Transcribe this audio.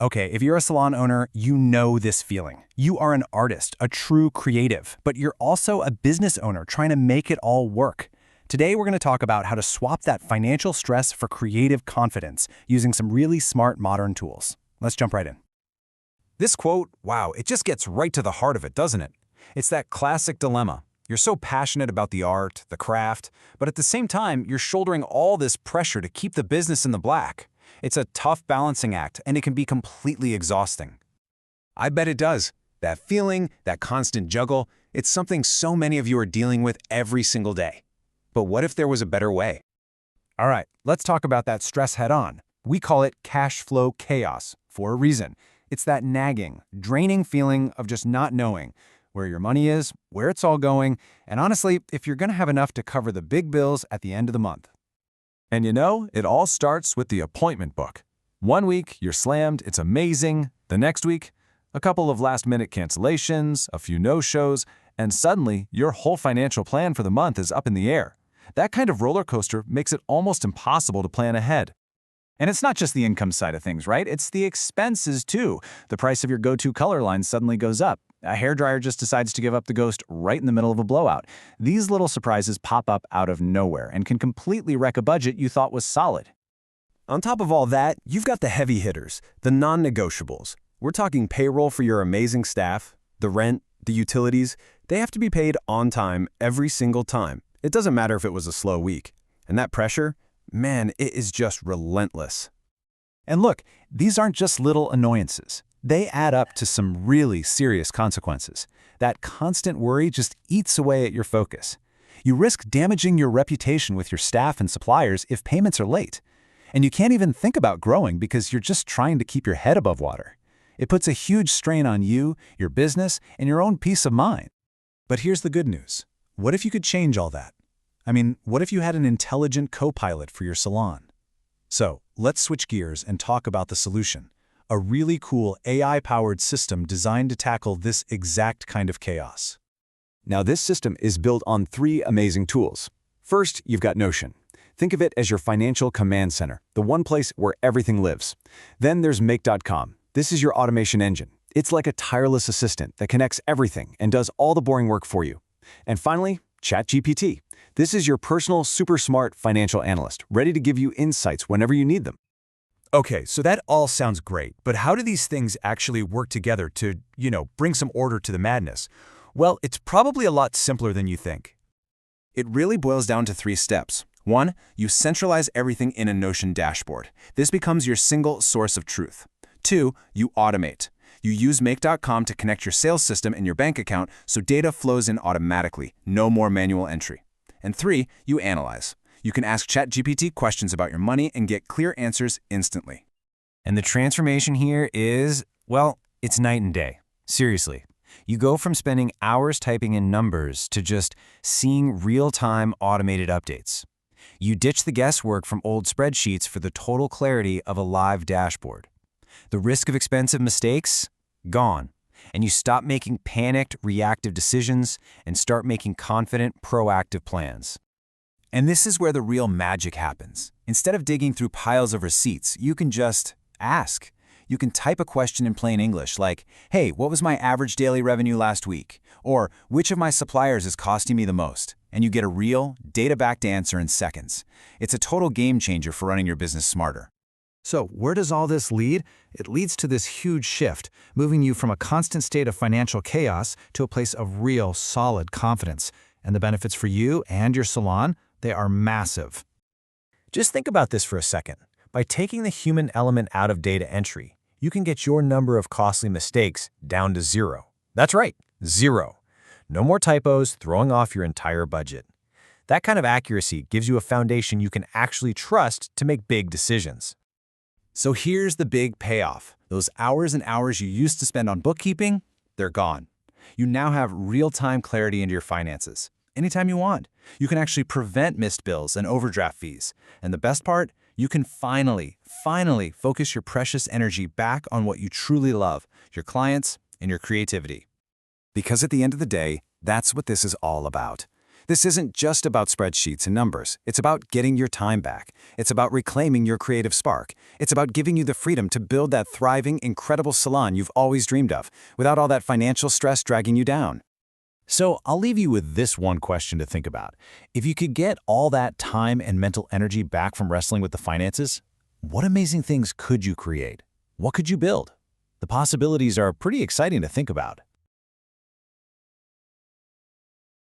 Okay, if you're a salon owner, you know this feeling. You are an artist, a true creative, but you're also a business owner trying to make it all work. Today, we're going to talk about how to swap that financial stress for creative confidence using some really smart modern tools. Let's jump right in. This quote, wow, it just gets right to the heart of it, doesn't it? It's that classic dilemma. You're so passionate about the art, the craft, but at the same time, you're shouldering all this pressure to keep the business in the black. It's a tough balancing act, and it can be completely exhausting. I bet it does. That feeling, that constant juggle, it's something so many of you are dealing with every single day. But what if there was a better way? All right, let's talk about that stress head-on. We call it cash flow chaos for a reason. It's that nagging, draining feeling of just not knowing where your money is, where it's all going, and honestly, if you're going to have enough to cover the big bills at the end of the month. And you know, it all starts with the appointment book. One week, you're slammed, it's amazing. The next week, a couple of last-minute cancellations, a few no-shows, and suddenly, your whole financial plan for the month is up in the air. That kind of roller coaster makes it almost impossible to plan ahead. And it's not just the income side of things, right? It's the expenses, too. The price of your go-to color line suddenly goes up. A hairdryer just decides to give up the ghost right in the middle of a blowout. These little surprises pop up out of nowhere and can completely wreck a budget you thought was solid. On top of all that, you've got the heavy hitters, the non-negotiables. We're talking payroll for your amazing staff, the rent, the utilities. They have to be paid on time every single time. It doesn't matter if it was a slow week. And that pressure, man, it is just relentless. And look, these aren't just little annoyances. They add up to some really serious consequences. That constant worry just eats away at your focus. You risk damaging your reputation with your staff and suppliers if payments are late. And you can't even think about growing because you're just trying to keep your head above water. It puts a huge strain on you, your business, and your own peace of mind. But here's the good news. What if you could change all that? I mean, what if you had an intelligent co-pilot for your salon? So, let's switch gears and talk about the solution. A really cool AI-powered system designed to tackle this exact kind of chaos. Now, this system is built on 3 amazing tools. First, you've got Notion. Think of it as your financial command center, the one place where everything lives. Then there's Make.com. This is your automation engine. It's like a tireless assistant that connects everything and does all the boring work for you. And finally, ChatGPT. This is your personal, super smart financial analyst, ready to give you insights whenever you need them. Okay, so that all sounds great, but how do these things actually work together to, bring some order to the madness? Well, it's probably a lot simpler than you think. It really boils down to 3 steps. 1, you centralize everything in a Notion dashboard. This becomes your single source of truth. 2, you automate. You use Make.com to connect your sales system and your bank account so data flows in automatically, no more manual entry. And 3, you analyze. You can ask ChatGPT questions about your money and get clear answers instantly. And the transformation here is, well, it's night and day. Seriously. You go from spending hours typing in numbers to just seeing real-time automated updates. You ditch the guesswork from old spreadsheets for the total clarity of a live dashboard. The risk of expensive mistakes? Gone. And you stop making panicked, reactive decisions and start making confident, proactive plans. And this is where the real magic happens. Instead of digging through piles of receipts, you can just ask. You can type a question in plain English like, hey, what was my average daily revenue last week? Or which of my suppliers is costing me the most? And you get a real, data-backed answer in seconds. It's a total game changer for running your business smarter. So where does all this lead? It leads to this huge shift, moving you from a constant state of financial chaos to a place of real, solid confidence. And the benefits for you and your salon, they are massive. Just think about this for a second. By taking the human element out of data entry, you can get your number of costly mistakes down to 0. That's right, 0. No more typos throwing off your entire budget. That kind of accuracy gives you a foundation you can actually trust to make big decisions. So here's the big payoff. Those hours and hours you used to spend on bookkeeping, they're gone. You now have real-time clarity into your finances. Anytime you want. You can actually prevent missed bills and overdraft fees. And the best part, you can finally focus your precious energy back on what you truly love, your clients and your creativity. Because at the end of the day, that's what this is all about. This isn't just about spreadsheets and numbers. It's about getting your time back. It's about reclaiming your creative spark. It's about giving you the freedom to build that thriving, incredible salon you've always dreamed of, without all that financial stress dragging you down. So I'll leave you with this one question to think about. If you could get all that time and mental energy back from wrestling with the finances, what amazing things could you create? What could you build? The possibilities are pretty exciting to think about.